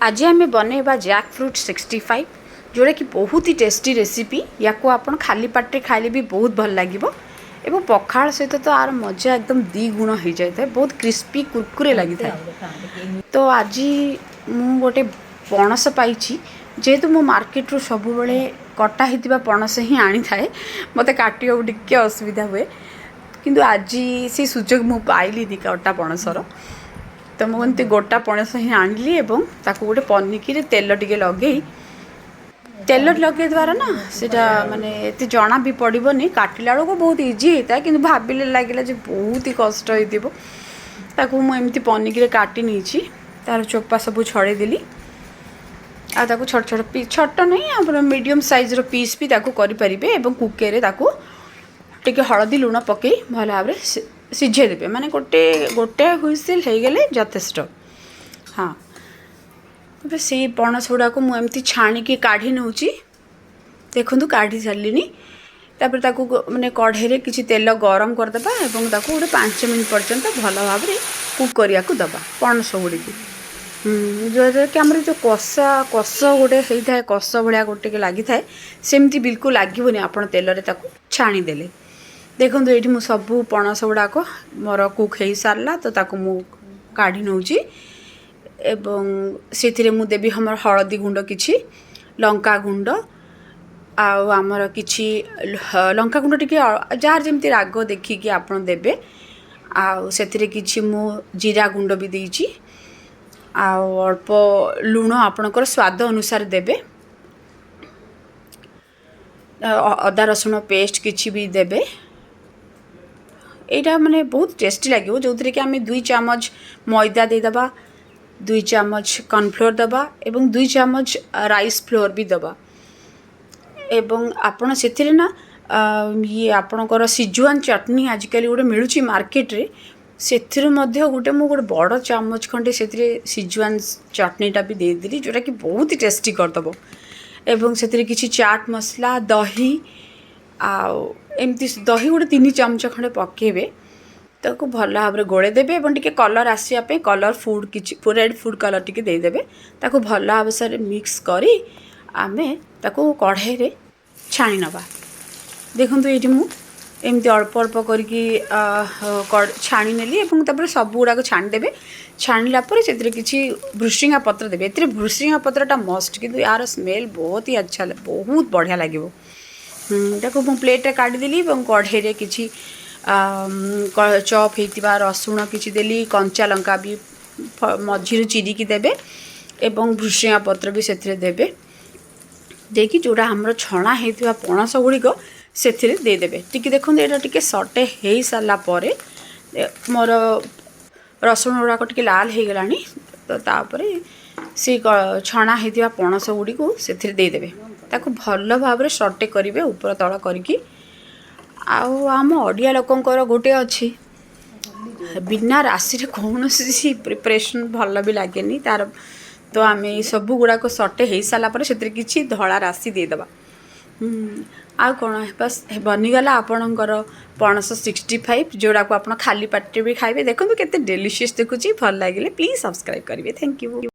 आज आम बनवा जैक फ्रूट 65 जोड़ा कि बहुत ही टेस्टी रेसिपी या आपन खाली पाटे खाइले भी बहुत भल लगे एवं पखाड़ सहित तो आर मजा एकदम दी गुण हो जाए बहुत क्रिस्पी कुरकुरे लगी था। तो आज मु गोटे पणस पाई जेहेतु मो मार्केट रू सब बेले कटा होता पणस ही आनी थाए मत काटिया टिके असुविधा हुए किंतु आज से सुजोग मु पाइली कटा पणसर तो मुझे गोटा पणस ही आनली एवं ताकू गोटे पनिकी तेल टिके लगे तेल लगे द्वारा ना सेटा माने एत जना भी पड़ोनी काटिला बेलू बहुत इजी होता है कि भाविले लगे बहुत ही कष्ट होती मुझे पनिकी काटी नहीं तार चोपा सब छड़ेदेली आको छोट छोट पीस छोट नहीं आप मीडियम साइज रो पीस भी करें कुकर टे हलदी लुण पकई भल भाव सीझे देवे माने गोटे गोटे हुइसिल हो गले यथेष्ट। हाँ तबे से पणस गुड़ाक मुझे छाणिकी काढ़ी नौ देखु काढ़ी सारे तापर ताकू माने कढ़े किसी तेल गरम करदेबा एवं ताकू गोटे 5 मिनट पर्यंत भल भाव कुक करिया को दबा पणस गुड़ी जो कि आमर जो कष कष गोटे होता है कष भाया गोटे लगी थाए सेमती बिल्कुल लगे आप तेल छाणीदे देखो ये मुझे सबू पणस गुड़ाक मोर कुक हो सारा तो ताकू मु काढ़ी नौ से देवी हमर हलदी गुंड किछि लंका गुंड आमर किछि लंका गुंड टिके जार जमती राग देखिकी आपन देबे से किछि मु जीरा गुंड भी देइछि अल्प लुण आपणकर स्वाद अनुसार देबे अदा रसुण पेस्ट किछि भी देबे यहाँ माने बहुत टेस्टी लगे जो थी कि आम 2 चामच मैदा देदबा 2 चामच कॉर्नफ्लोर दबा एवं 2 चामच राइस फ्लोर भी दबा एवं आपण से ना ये आपणकर सिजुआन चटनी आजिकल गोटे मिलूँ मार्केट रे से गोटे मु गोटे बड़ चामच खंडे से सिजुआन चटनीटा भी देदेली जोटा कि बहुत ही टेस्टी करदब एवं से किसी चाट मसला दही एमती दही गोटे 3 चमच खंडे पकेबे ताको भल भाव गोले देबे एवं टिके कलर आसिया कलर फूड किछि रेड फूड कलर टिके दे देबे ताको भल भाव से मिक्स करी आमे ताको कढ़ाई रे छाणी नबा देखंतु एठी मु एमती अल्प अल्प करके छाणी नेली एवं तापर सब गुड़ाक छाणी देबे छाणीला पर से किसी भृषिंगा पत्र देबे एते भृषिंगा पत्रटा मस्ट किंतु यार स्मेल बहुत ही अच्छा बहुत बढ़िया लगे ताको मु प्लेट काढ़ीदेली कढ़े किसी चॉप होता रसुण किसी देली कंचा लंका भी मझिरु चिरिकी देबे एवं भृषिंगा पत्र भी से देबे देकी जोड़ा हमर छणा होता पणस गुड़िक से देदेवे टी देखो यहाँ टी सटे हो सारा पर मोर रसुण गुड़ाक टी लाल हो गला तो तापर से छणा होता पणस गुड़ी को से देदेवे ताको भल भाव सटे करेंगे ऊपर तल करके आम ओडिया लोकंकर गोटे अच्छी बिना राशि कौन सी प्रिपरेशन भल भी लगे तार तो आम सब गुड़ाक सटे हो सारा पर से किसी धला राशि देदबा आ कौन बस बनीगला आपणकर पणस 65 जोड़ा को आप खाली पाटे भी खाइबे देखो केते डेलीशियस देखुची भल लगे प्लीज सब्सक्राइब करेंगे थैंक यू।